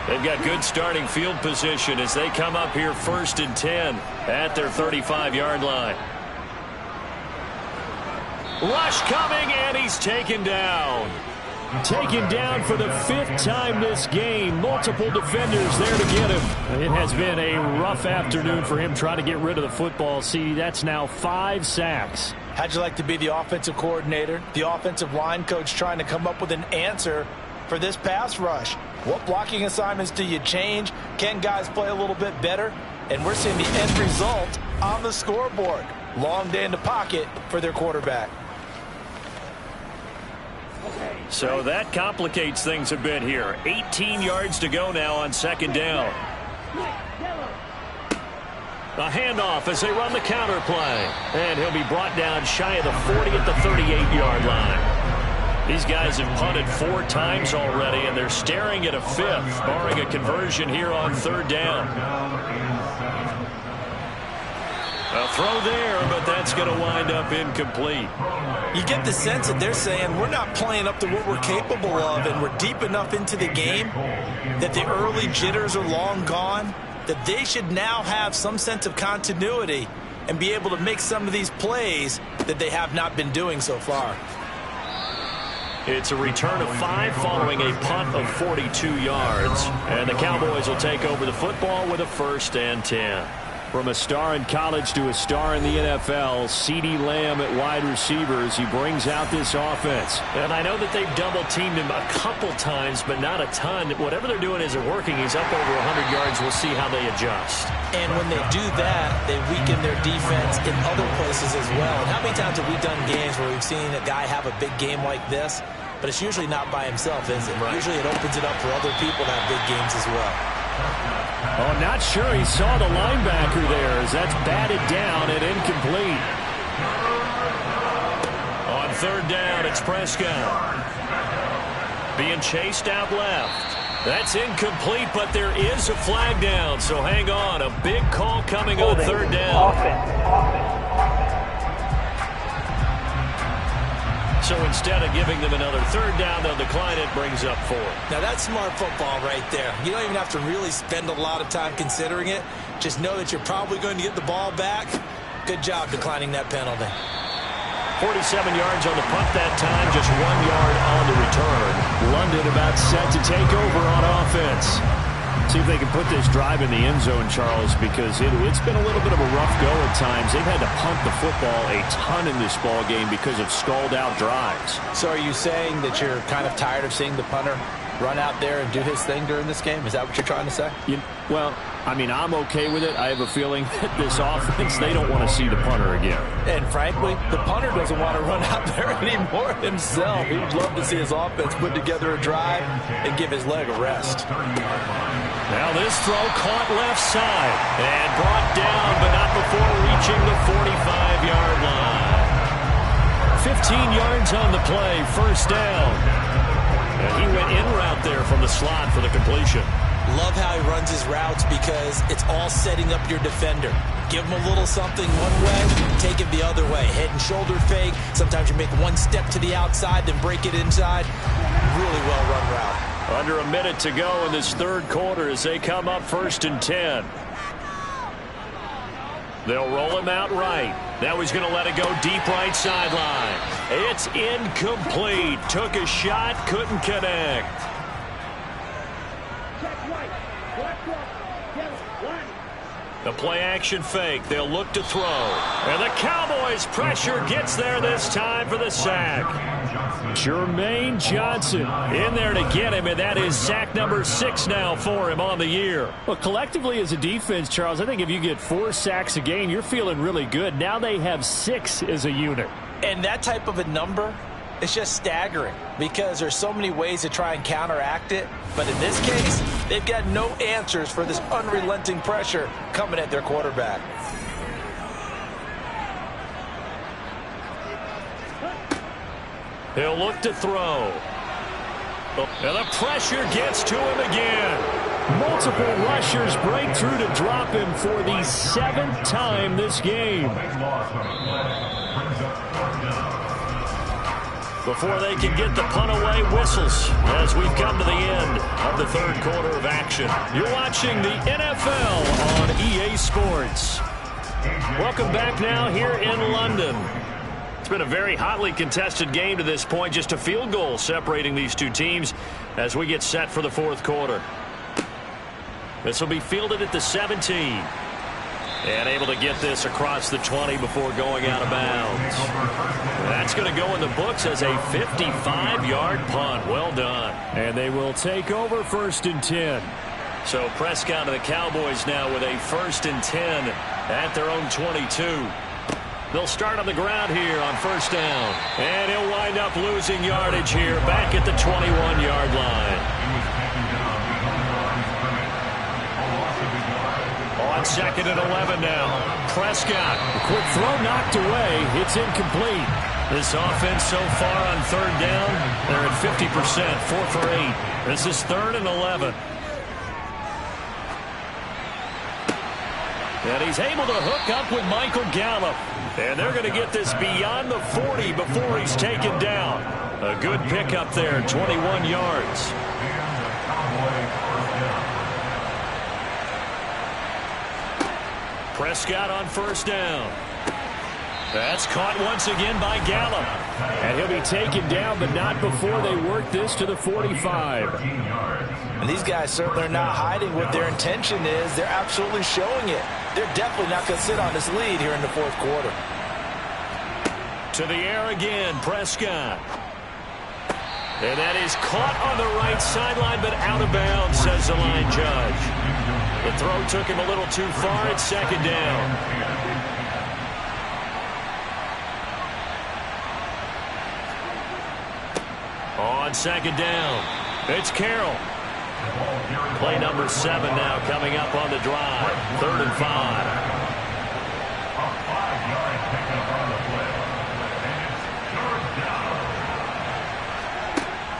They've got good starting field position as they come up here 1st and 10 at their 35-yard line. Rush coming, and he's taken down. Taken down for the 5th time this game. Multiple defenders there to get him. It has been a rough afternoon for him trying to get rid of the football. See, that's now 5 sacks. How'd you like to be the offensive coordinator, the offensive line coach, trying to come up with an answer for this pass rush? What blocking assignments do you change? Can guys play a little bit better? And we're seeing the end result on the scoreboard. Long day in the pocket for their quarterback. Okay. So that complicates things a bit here. 18 yards to go now on second down. A handoff as they run the counter play. And he'll be brought down shy of the 40 at the 38-yard line. These guys have punted 4 times already, and they're staring at a 5th, barring a conversion here on third down. A throw there, but that's going to wind up incomplete. You get the sense that they're saying we're not playing up to what we're capable of, and we're deep enough into the game that the early jitters are long gone, that they should now have some sense of continuity and be able to make some of these plays that they have not been doing so far. It's a return of 5 following a punt of 42 yards. And the Cowboys will take over the football with a 1st and 10. From a star in college to a star in the NFL, CeeDee Lamb at wide receivers. He brings out this offense. And I know that they've double-teamed him a couple times, but not a ton. Whatever they're doing isn't working. He's up over 100 yards. We'll see how they adjust. And when they do that, they weaken their defense in other places as well. And how many times have we done games where we've seen a guy have a big game like this? But it's usually not by himself, is it? Right. Usually it opens it up for other people to have big games as well. Oh, not sure he saw the linebacker there as that's batted down and incomplete. On third down, it's Prescott. Being chased out left. That's incomplete, but there is a flag down, so hang on. A big call coming on third down. So instead of giving them another third down, they'll decline it, brings up 4. Now that's smart football right there. You don't even have to really spend a lot of time considering it. Just know that you're probably going to get the ball back. Good job declining that penalty. 47 yards on the punt that time, just 1 yard on the return. London about set to take over on offense. See if they can put this drive in the end zone, Charles, because it's been a little bit of a rough go at times. They've had to punt the football a ton in this ball game because of stalled-out drives. So are you saying that you're kind of tired of seeing the punter run out there and do his thing during this game? Is that what you're trying to say? Well, I mean, I'm okay with it. I have a feeling that this offense, they don't want to see the punter again. And frankly, the punter doesn't want to run out there anymore himself. He would love to see his offense put together a drive and give his leg a rest. Now this throw caught left side and brought down, but not before reaching the 45-yard line. 15 yards on the play, first down. And he went in route there from the slot for the completion. Love how he runs his routes because it's all setting up your defender. Give him a little something one way, take it the other way. Head and shoulder fake. Sometimes you make one step to the outside, then break it inside. Really well-run route. Under a minute to go in this third quarter as they come up 1st and 10. They'll roll him out right. Now he's going to let it go deep right sideline. It's incomplete. Took a shot, couldn't connect. The play-action fake. They'll look to throw. And the Cowboys' pressure gets there this time for the sack. Jermaine Johnson in there to get him, and that is sack number 6 now for him on the year. Well, collectively as a defense, Charles, I think if you get 4 sacks a game, you're feeling really good. Now they have 6 as a unit. And that type of a number, it's just staggering because there's so many ways to try and counteract it. But in this case, they've got no answers for this unrelenting pressure coming at their quarterback. He'll look to throw. And the pressure gets to him again. Multiple rushers break through to drop him for the 7th time this game. Before they can get the punt away, whistles as we've come to the end of the third quarter of action. You're watching the NFL on EA Sports. Welcome back now here in London. It's been a very hotly contested game to this point. Just a field goal separating these two teams as we get set for the fourth quarter. This will be fielded at the 17. And able to get this across the 20 before going out of bounds. That's going to go in the books as a 55-yard punt. Well done. And they will take over 1st and 10. So Prescott and the Cowboys now with a 1st and 10 at their own 22. They'll start on the ground here on first down. And he'll wind up losing yardage here back at the 21-yard line. On second and 11 now. Prescott. A quick throw knocked away. It's incomplete. This offense so far on third down, they're at 50%, 4 for 8. This is 3rd and 11. And he's able to hook up with Michael Gallup. And they're going to get this beyond the 40 before he's taken down. A good pickup there, 21 yards. Prescott on first down. That's caught once again by Gallup. And he'll be taken down, but not before they work this to the 45. And these guys certainly are not hiding what their intention is. They're absolutely showing it. They're definitely not going to sit on this lead here in the fourth quarter. To the air again, Prescott. And that is caught on the right sideline, but out of bounds, says the line judge. The throw took him a little too far. It's second down. On second down, it's Carroll. Play number 7 now coming up on the drive. 3rd and 5.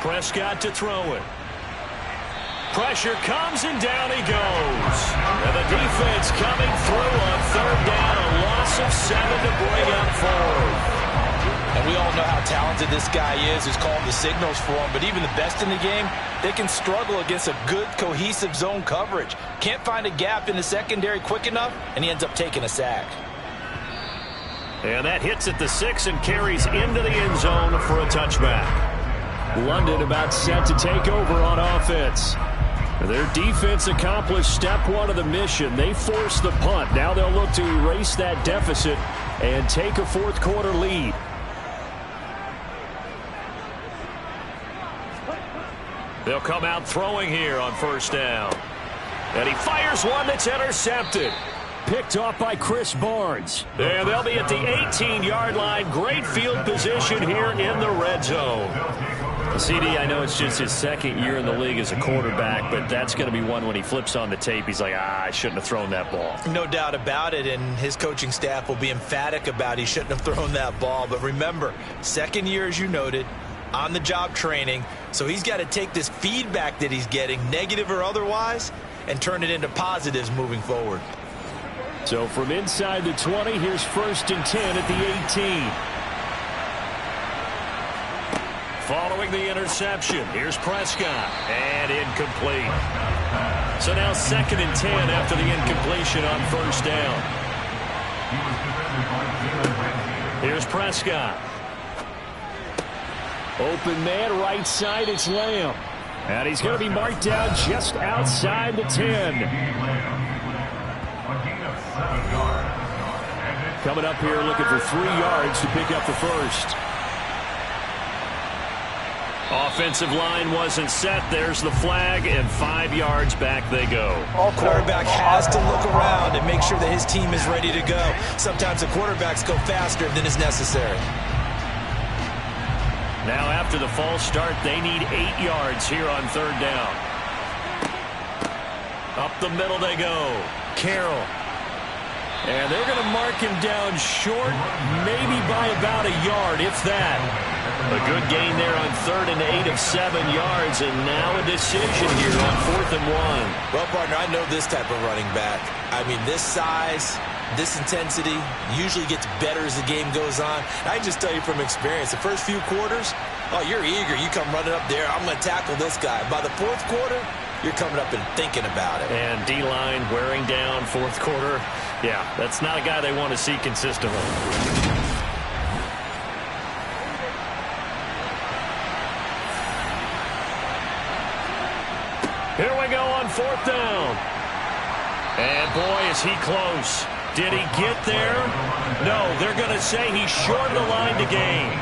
Prescott to throw it. Pressure comes and down he goes. And the defense coming through on 3rd down. A loss of 7 to bring up 4th. And we all know how talented this guy is who's calling the signals for him. But even the best in the game, they can struggle against a good, cohesive zone coverage. Can't find a gap in the secondary quick enough, and he ends up taking a sack. And that hits at the 6 and carries into the end zone for a touchback. London about set to take over on offense. Their defense accomplished step 1 of the mission. They forced the punt. Now they'll look to erase that deficit and take a fourth quarter lead. They'll come out throwing here on first down. And he fires one that's intercepted. Picked off by Chris Barnes. And they'll be at the 18-yard line. Great field position here in the red zone. CD, I know it's just his 2nd year in the league as a quarterback, but that's going to be one when he flips on the tape, he's like, I shouldn't have thrown that ball. No doubt about it, and his coaching staff will be emphatic about he shouldn't have thrown that ball. But remember, 2nd year, as you noted, on-the-job training, so he's got to take this feedback that he's getting, negative or otherwise, and turn it into positives moving forward. So from inside the 20, here's 1st and 10 at the 18. Following the interception, here's Prescott, and incomplete. So now 2nd and 10 after the incompletion on first down. Here's Prescott. Open man, right side, it's Lamb. And he's going to be marked down just outside the 10. Coming up here looking for 3 yards to pick up the first. Offensive line wasn't set. There's the flag, and 5 yards back they go. Quarterback has to look around and make sure that his team is ready to go. Sometimes the quarterbacks go faster than is necessary. Now after the false start, they need 8 yards here on 3rd down. Up the middle they go. Carroll. And they're going to mark him down short, maybe by about a yard, if that. A good gain there on 3rd and 8 of 7 yards, and now a decision here on 4th and 1. Well, partner, I know this type of running back. I mean, this size, this intensity usually gets better as the game goes on. I can just tell you from experience, the first few quarters, oh, you're eager. You come running up there, I'm going to tackle this guy. By the 4th quarter, you're coming up and thinking about it. And D-line wearing down 4th quarter. Yeah, that's not a guy they want to see consistently. Here we go on 4th down. And boy, is he close. Did he get there? No, they're going to say he's short of the line to gain.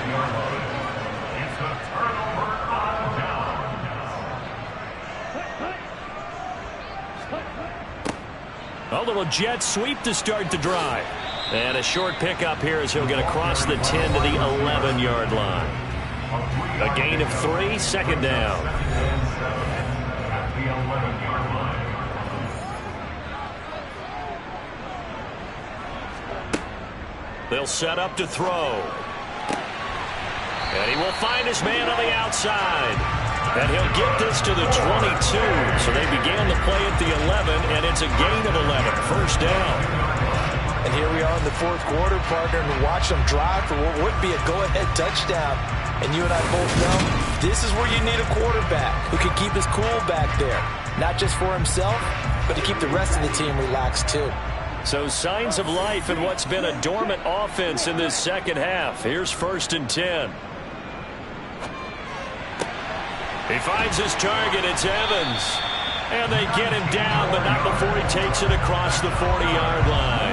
A little jet sweep to start the drive. And a short pickup here as he'll get across the 10 to the 11-yard line. A gain of 3, second down. They'll set up to throw. And he will find his man on the outside. And he'll get this to the 22. So they began the play at the 11, and it's a gain of 11. First down. And here we are in the fourth quarter, partner, and watch them drive for what would be a go-ahead touchdown. And you and I both know this is where you need a quarterback who can keep his cool back there. Not just for himself, but to keep the rest of the team relaxed too. So signs of life in what's been a dormant offense in this second half. Here's 1st and 10. He finds his target. It's Evans. And they get him down, but not before he takes it across the 40-yard line.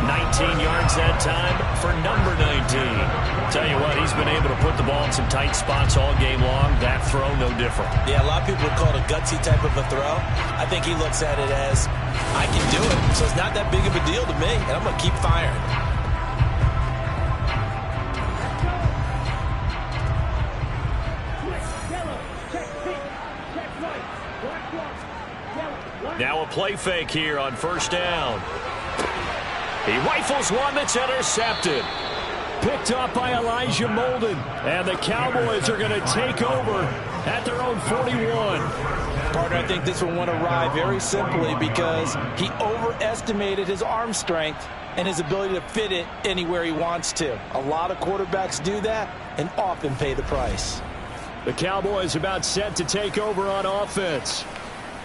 19 yards that time for number 19. Tell you what, he's been able to put the ball in some tight spots all game long. That throw, no different. Yeah, a lot of people would call it a gutsy type of a throw. I think he looks at it as, I can do it, so it's not that big of a deal to me, and I'm going to keep firing. Now a play fake here on 1st down. He rifles one that's intercepted. Picked up by Elijah Molden. And the Cowboys are going to take over at their own 41. Partner, I think this one went awry very simply because he overestimated his arm strength and his ability to fit it anywhere he wants to. A lot of quarterbacks do that and often pay the price. The Cowboys about set to take over on offense.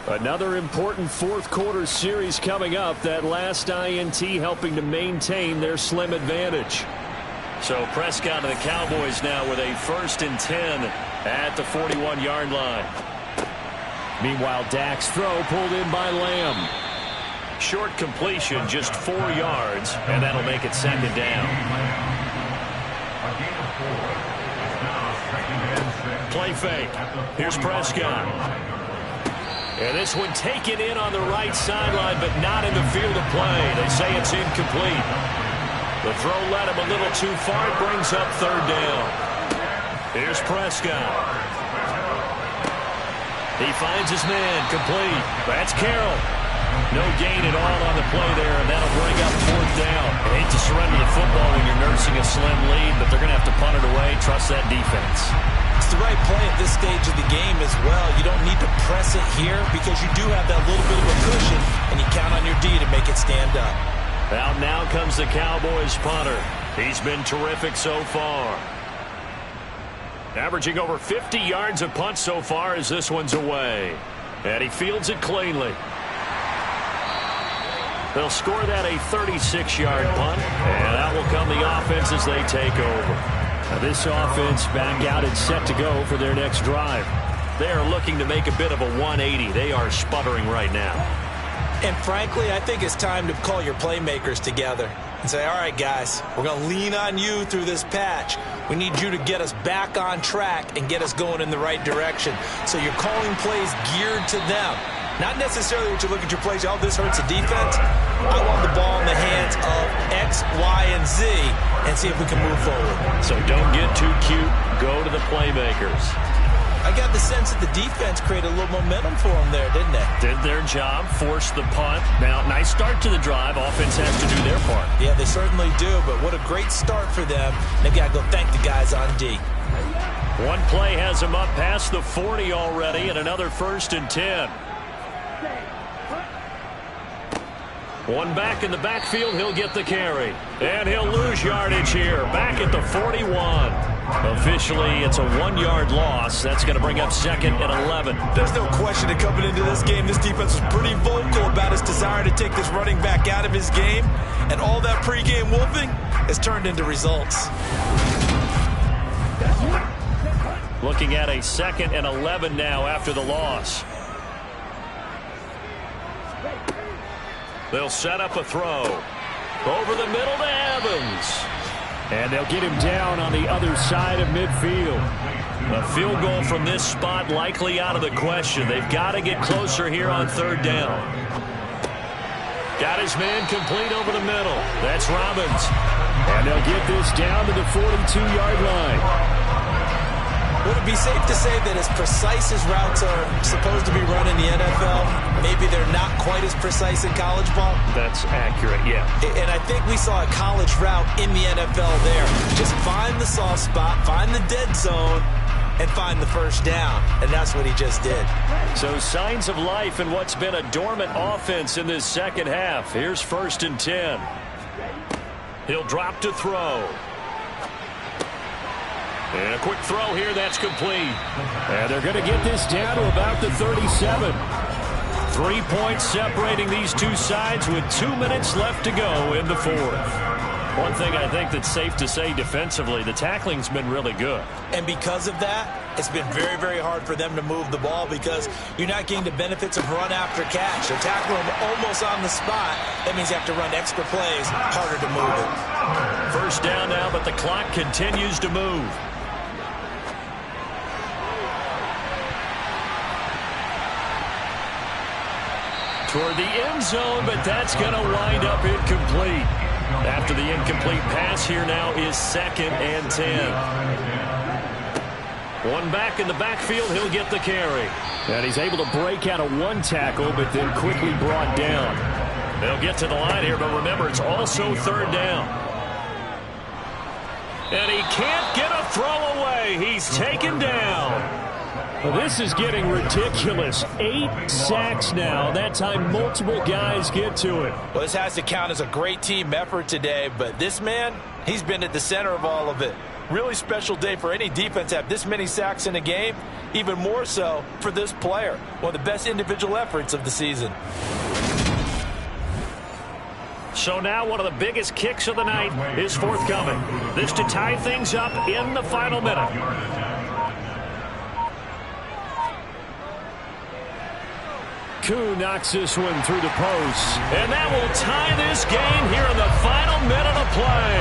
Another important fourth quarter series coming up. That last INT helping to maintain their slim advantage. So Prescott and the Cowboys now with a 1st and 10 at the 41-yard line. Meanwhile, Dak's throw pulled in by Lamb. Short completion, just 4 yards, and that'll make it 2nd down. Play fake. Here's Prescott. And this one taken in on the right sideline, but not in the field of play. They say it's incomplete. The throw led him a little too far. It brings up 3rd down. Here's Prescott. He finds his man, complete. That's Carroll. No gain at all on the play there, and that'll bring up 4th down. I hate to surrender the football when you're nursing a slim lead, but they're going to have to punt it away. Trust that defense. It's the right play at this stage of the game as well. You don't need to press it here because you do have that little bit of a cushion, and you count on your D to make it stand up. Well, now comes the Cowboys punter. He's been terrific so far. Averaging over 50 yards a punt so far as this one's away. And he fields it cleanly. They'll score that a 36-yard punt, and that will come the offense as they take over. Now this offense back out and set to go for their next drive. They are looking to make a bit of a 180. They are sputtering right now. And frankly, I think it's time to call your playmakers together and say, all right, guys, we're going to lean on you through this patch. We need you to get us back on track and get us going in the right direction. So you're calling plays geared to them. Not necessarily what you look at your plays, oh, this hurts the defense. I want the ball in the hands of X, Y, and Z and see if we can move forward. So don't get too cute. Go to the playmakers. I got the sense that the defense created a little momentum for them there, didn't they? Did their job, forced the punt. Now, nice start to the drive. Offense has to do their part. Yeah, they certainly do, but what a great start for them. They've got to go thank the guys on D. One play has them up past the 40 already, and another 1st and 10. One back in the backfield, he'll get the carry. And he'll lose yardage here, back at the 41. Officially, it's a 1-yard loss. That's going to bring up 2nd and 11. There's no question that coming into this game, this defense was pretty vocal about his desire to take this running back out of his game. And all that pregame wolfing has turned into results. Looking at a 2nd and 11 now after the loss. They'll set up a throw. Over the middle to Evans. And they'll get him down on the other side of midfield. A field goal from this spot likely out of the question. They've got to get closer here on 3rd down. Got his man complete over the middle. That's Robbins. And they'll get this down to the 42-yard line. Would it be safe to say that as precise as routes are supposed to be run in the NFL, maybe they're not quite as precise in college ball? That's accurate, yeah. And I think we saw a college route in the NFL there. Just find the soft spot, find the dead zone, and find the first down. And that's what he just did. So signs of life in what's been a dormant offense in this second half. Here's 1st and 10. He'll drop to throw. And a quick throw here, that's complete. And they're going to get this down to about the 37. 3 points separating these two sides with 2 minutes left to go in the fourth. One thing I think that's safe to say defensively, the tackling's been really good. And because of that, it's been very, very hard for them to move the ball because you're not getting the benefits of run after catch. They're tackling them almost on the spot. That means you have to run extra plays, harder to move it. First down now, but the clock continues to move. Toward the end zone, but that's going to wind up incomplete. After the incomplete pass, here now is 2nd and 10. One back in the backfield, he'll get the carry. And he's able to break out of one tackle, but then quickly brought down. They'll get to the line here, but remember, it's also 3rd down. And he can't get a throw away. He's taken down. Well, this is getting ridiculous. 8 sacks now. That time, multiple guys get to it. Well, this has to count as a great team effort today, but this man, he's been at the center of all of it. Really special day for any defense to have this many sacks in a game. Even more so for this player. One of the best individual efforts of the season. So now one of the biggest kicks of the night is forthcoming. This to tie things up in the final minute. Koo knocks this one through the post. And that will tie this game here in the final minute of play.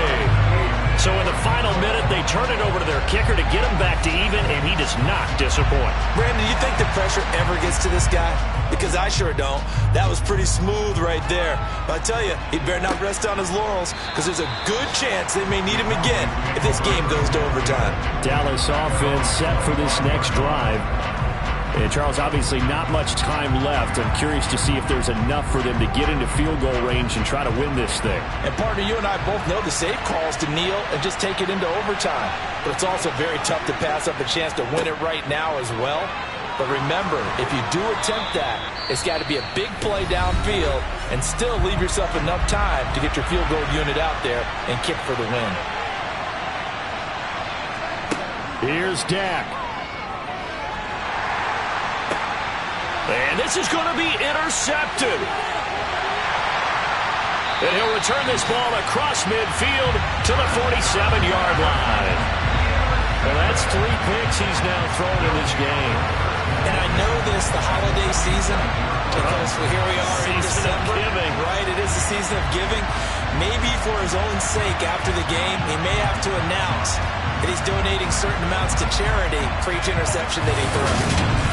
So in the final minute, they turn it over to their kicker to get him back to even, and he does not disappoint. Brandon, you think the pressure ever gets to this guy? Because I sure don't. That was pretty smooth right there. But I tell you, he better not rest on his laurels because there's a good chance they may need him again if this game goes to overtime. Dallas offense set for this next drive. And Charles, obviously not much time left. I'm curious to see if there's enough for them to get into field goal range and try to win this thing. And partner, you and I both know the safe calls to kneel and just take it into overtime. But it's also very tough to pass up a chance to win it right now as well. But remember, if you do attempt that, it's got to be a big play downfield and still leave yourself enough time to get your field goal unit out there and kick for the win. Here's Dak. And this is going to be intercepted. And he'll return this ball across midfield to the 47-yard line. Well, that's 3 picks he's now thrown in this game. And I know this, the holiday season, because here we are in December. Right, it is the season of giving. Maybe for his own sake after the game, he may have to announce that he's donating certain amounts to charity for each interception that he throws.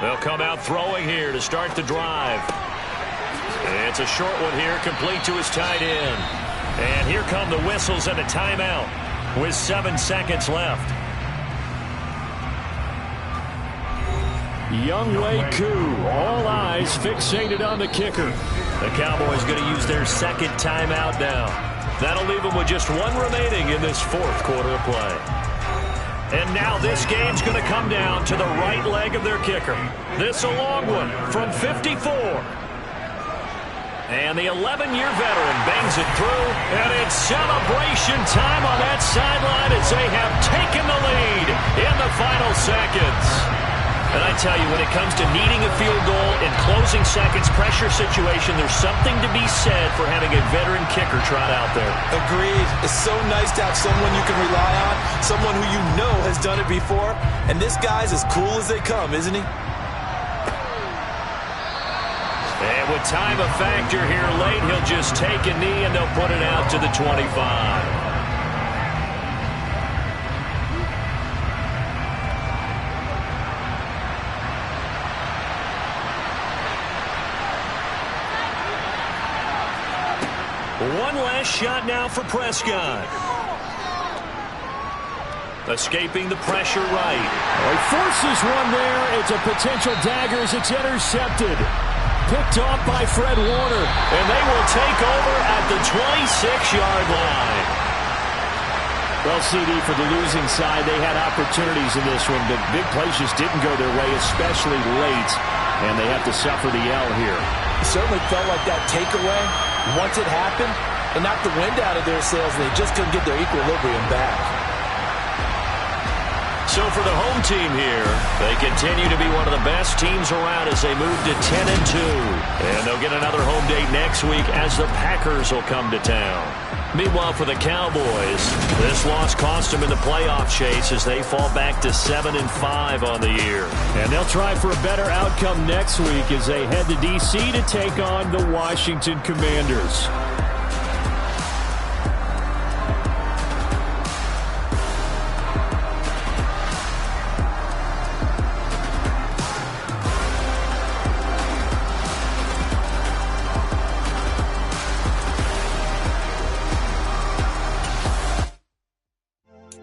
They'll come out throwing here to start the drive. And it's a short one here, complete to his tight end. And here come the whistles and a timeout with 7 seconds left. Younghoe Koo, all eyes fixated on the kicker. The Cowboys going to use their second timeout now. That'll leave them with just one remaining in this fourth quarter of play. And now this game's going to come down to the right leg of their kicker. This a long one from 54. And the 11-year veteran bangs it through. And it's celebration time on that sideline as they have taken the lead in the final seconds. And I tell you, when it comes to needing a field goal in closing seconds, pressure situation, there's something to be said for having a veteran kicker trot out there. Agreed. It's so nice to have someone you can rely on, someone who you know has done it before. And this guy's as cool as they come, isn't he? And with time a factor here late, he'll just take a knee and they'll put it out to the 25. 25 One last shot now for Prescott. Escaping the pressure right. He forces one there. It's a potential dagger as it's intercepted. Picked off by Fred Warner. And they will take over at the 26-yard line. Well, CD, for the losing side, they had opportunities in this one, but big plays just didn't go their way, especially late, and they have to suffer the L here. It certainly felt like that takeaway, once it happened, it knocked the wind out of their sails, and they just couldn't get their equilibrium back. So for the home team here, they continue to be one of the best teams around as they move to 10-2. And they'll get another home date next week as the Packers will come to town. Meanwhile, for the Cowboys, this loss cost them in the playoff chase as they fall back to 7-5 on the year. And they'll try for a better outcome next week as they head to D.C. to take on the Washington Commanders.